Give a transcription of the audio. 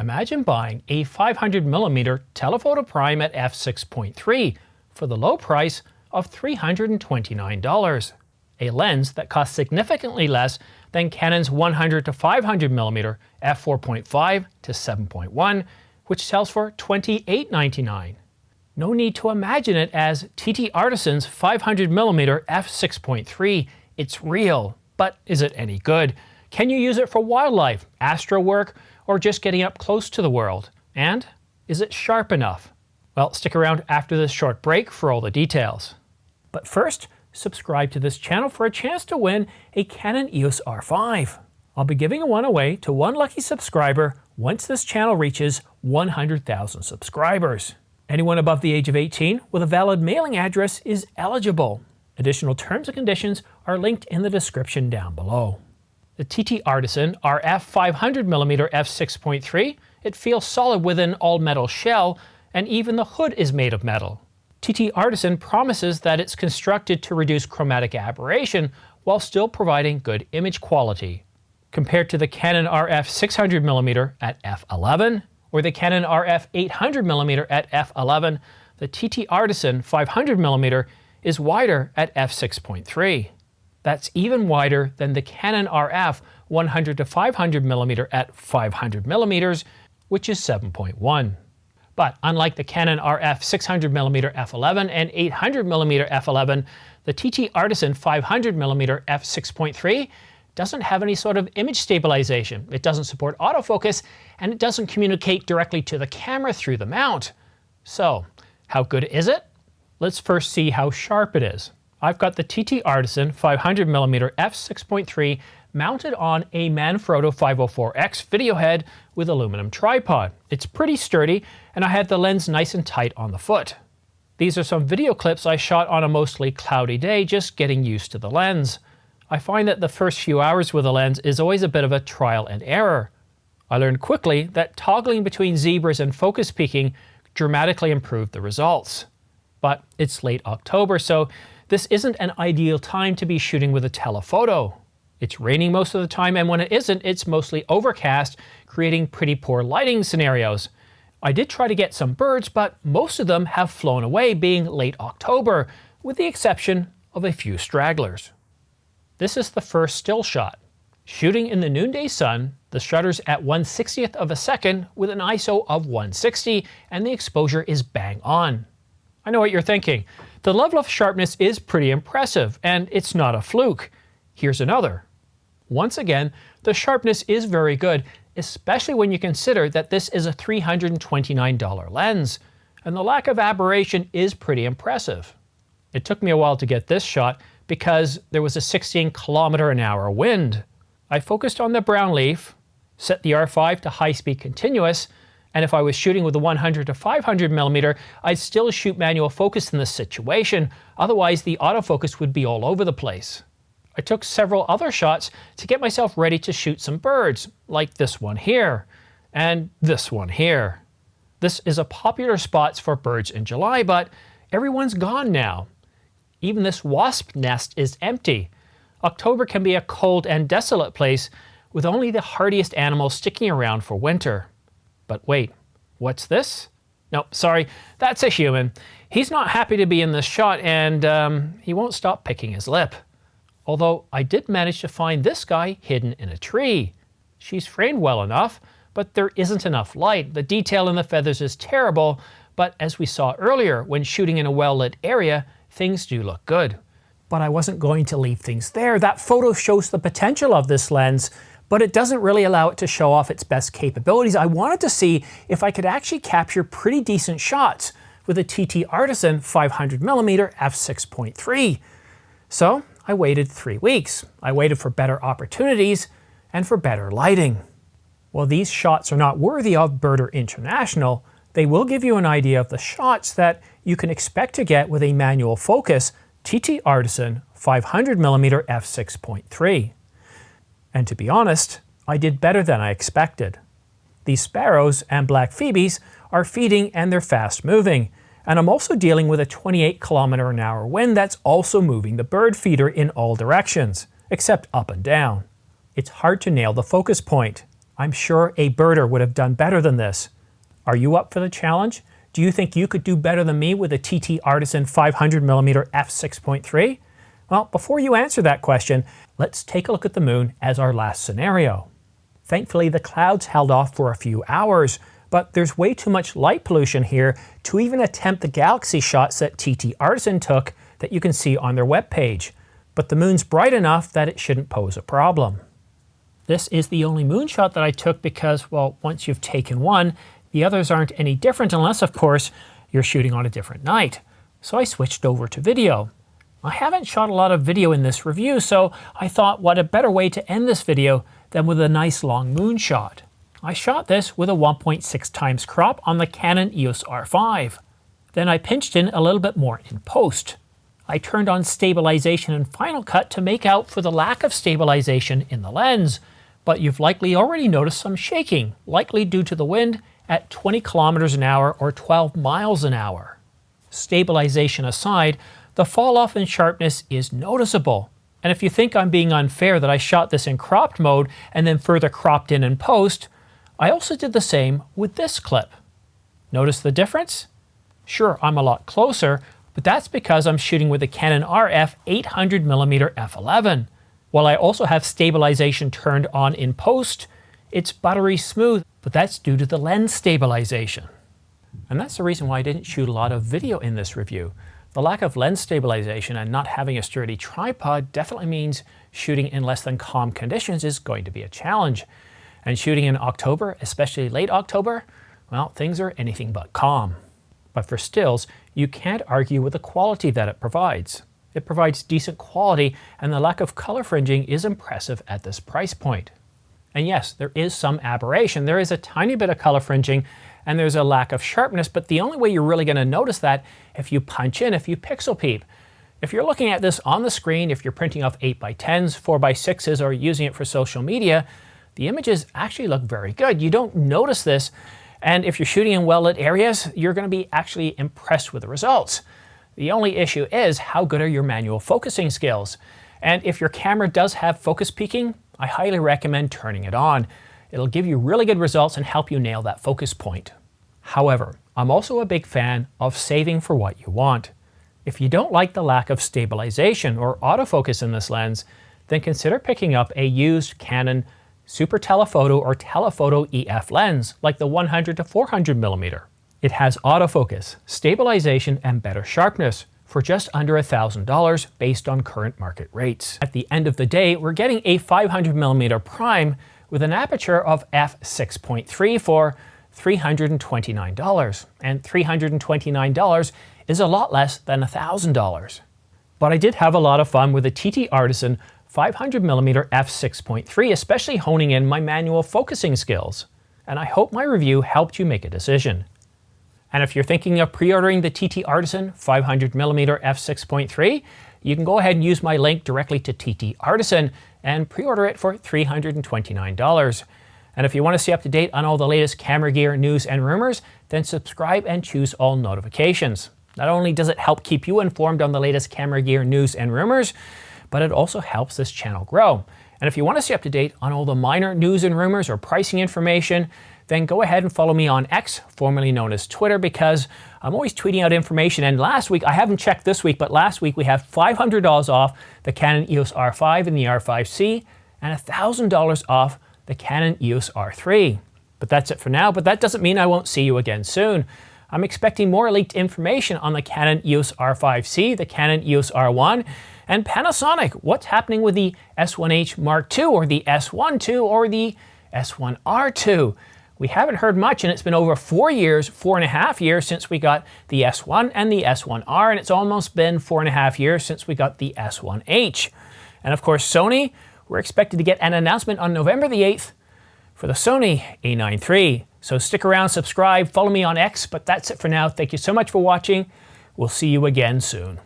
Imagine buying a 500mm telephoto prime at f6.3 for the low price of $329. A lens that costs significantly less than Canon's 100 to 500mm f4.5 to 7.1, which sells for $28.99. No need to imagine it as TTArtisan's 500mm f6.3. It's real, but is it any good? Can you use it for wildlife, astro work, or just getting up close to the world? And is it sharp enough? Well, stick around after this short break for all the details. But first, subscribe to this channel for a chance to win a Canon EOS R5. I'll be giving one away to one lucky subscriber once this channel reaches 100,000 subscribers. Anyone above the age of 18 with a valid mailing address is eligible. Additional terms and conditions are linked in the description down below. The TTArtisan RF 500mm f6.3, it feels solid with an all-metal shell, and even the hood is made of metal. TTArtisan promises that it's constructed to reduce chromatic aberration while still providing good image quality. Compared to the Canon RF 600mm at f11 or the Canon RF 800mm at f11, the TTArtisan 500mm is wider at f6.3. That's even wider than the Canon RF 100 to 500mm at 500mm, which is 7.1. But unlike the Canon RF 600mm f11 and 800mm f11, the TTArtisan 500mm f6.3 doesn't have any sort of image stabilization. It doesn't support autofocus, and it doesn't communicate directly to the camera through the mount. So, how good is it? Let's first see how sharp it is. I've got the TTArtisan 500mm f6.3 mounted on a Manfrotto 504X video head with aluminum tripod. It's pretty sturdy, and I have the lens nice and tight on the foot. These are some video clips I shot on a mostly cloudy day, just getting used to the lens. I find that the first few hours with the lens is always a bit of a trial and error. I learned quickly that toggling between zebras and focus peaking dramatically improved the results. But it's late October, so this isn't an ideal time to be shooting with a telephoto. It's raining most of the time, and when it isn't, it's mostly overcast, creating pretty poor lighting scenarios. I did try to get some birds, but most of them have flown away, being late October, with the exception of a few stragglers. This is the first still shot. Shooting in the noonday sun, the shutter's at 1/60th of a second with an ISO of 160, and the exposure is bang on. I know what you're thinking. The level of sharpness is pretty impressive, and it's not a fluke. Here's another. Once again, the sharpness is very good, especially when you consider that this is a $329 lens, and the lack of aberration is pretty impressive. It took me a while to get this shot because there was a 16km/h wind. I focused on the brown leaf, set the R5 to high-speed continuous, and if I was shooting with a 100 to 500mm, I'd still shoot manual focus in this situation, otherwise the autofocus would be all over the place. I took several other shots to get myself ready to shoot some birds, like this one here, and this one here. This is a popular spot for birds in July, but everyone's gone now. Even this wasp nest is empty. October can be a cold and desolate place, with only the hardiest animals sticking around for winter. But wait, what's this? No, sorry, that's a human. He's not happy to be in this shot, and he won't stop picking his lip. Although I did manage to find this guy hidden in a tree. She's framed well enough, but there isn't enough light. The detail in the feathers is terrible, but as we saw earlier, when shooting in a well-lit area, things do look good. But I wasn't going to leave things there. That photo shows the potential of this lens, but it doesn't really allow it to show off its best capabilities. I wanted to see if I could actually capture pretty decent shots with a TTArtisan 500mm f6.3. So I waited 3 weeks. I waited for better opportunities and for better lighting. While these shots are not worthy of Birder International, they will give you an idea of the shots that you can expect to get with a manual focus TTArtisan 500mm f6.3. And to be honest, I did better than I expected. These sparrows and black phoebes are feeding and they're fast moving, and I'm also dealing with a 28km/h wind that's also moving the bird feeder in all directions, except up and down. It's hard to nail the focus point. I'm sure a birder would have done better than this. Are you up for the challenge? Do you think you could do better than me with a TTArtisan 500mm f6.3? Well, before you answer that question, let's take a look at the moon as our last scenario. Thankfully, the clouds held off for a few hours, but there's way too much light pollution here to even attempt the galaxy shots that TTArtisan took that you can see on their webpage. But the moon's bright enough that it shouldn't pose a problem. This is the only moon shot that I took because, well, once you've taken one, the others aren't any different unless, of course, you're shooting on a different night. So I switched over to video. I haven't shot a lot of video in this review, so I thought what a better way to end this video than with a nice long moon shot. I shot this with a 1.6 times crop on the Canon EOS R5. Then I pinched in a little bit more in post. I turned on stabilization in Final Cut to make out for the lack of stabilization in the lens, but you've likely already noticed some shaking, likely due to the wind at 20 kilometers an hour or 12 miles an hour. Stabilization aside, the fall off in sharpness is noticeable. And if you think I'm being unfair that I shot this in cropped mode and then further cropped in post, I also did the same with this clip. Notice the difference? Sure, I'm a lot closer, but that's because I'm shooting with a Canon RF 800mm f11. While I also have stabilization turned on in post, it's buttery smooth, but that's due to the lens stabilization. And that's the reason why I didn't shoot a lot of video in this review. The lack of lens stabilization and not having a sturdy tripod definitely means shooting in less than calm conditions is going to be a challenge. And shooting in October, especially late October, well, things are anything but calm. But for stills, you can't argue with the quality that it provides. It provides decent quality, and the lack of color fringing is impressive at this price point. And yes, there is some aberration. There is a tiny bit of color fringing, and there's a lack of sharpness, but the only way you're really going to notice that if you punch in, if you pixel peep. If you're looking at this on the screen, if you're printing off 8x10s, 4x6s, or using it for social media, the images actually look very good. You don't notice this, and if you're shooting in well-lit areas, you're going to be actually impressed with the results. The only issue is how good are your manual focusing skills. And if your camera does have focus peaking, I highly recommend turning it on. It'll give you really good results and help you nail that focus point. However, I'm also a big fan of saving for what you want. If you don't like the lack of stabilization or autofocus in this lens, then consider picking up a used Canon Super Telephoto or Telephoto EF lens, like the 100 to 400mm. It has autofocus, stabilization, and better sharpness for just under $1,000 based on current market rates. At the end of the day, we're getting a 500mm prime with an aperture of f6.3 for $329. And $329 is a lot less than $1,000. But I did have a lot of fun with the TTArtisan 500mm f6.3, especially honing in my manual focusing skills. And I hope my review helped you make a decision. And if you're thinking of pre-ordering the TTArtisan 500mm f6.3, you can go ahead and use my link directly to TTArtisan and pre-order it for $329. And if you want to stay up to date on all the latest camera gear, news, and rumors, then subscribe and choose all notifications. Not only does it help keep you informed on the latest camera gear, news, and rumors, but it also helps this channel grow. And if you want to stay up to date on all the minor news and rumors or pricing information, then go ahead and follow me on X, formerly known as Twitter, because I'm always tweeting out information. And last week, I haven't checked this week, but last week we have $500 off the Canon EOS R5 and the R5C, and $1,000 off the Canon EOS R3. But that's it for now, but that doesn't mean I won't see you again soon. I'm expecting more leaked information on the Canon EOS R5C, the Canon EOS R1, and Panasonic. What's happening with the S1H Mark II, or the S1 II, or the S1R2? We haven't heard much, and it's been over 4 years, 4.5 years since we got the S1 and the S1R, and it's almost been 4.5 years since we got the S1H. And of course, Sony, we're expected to get an announcement on November the 8th for the Sony A9 III. So stick around, subscribe, follow me on X, but that's it for now. Thank you so much for watching. We'll see you again soon.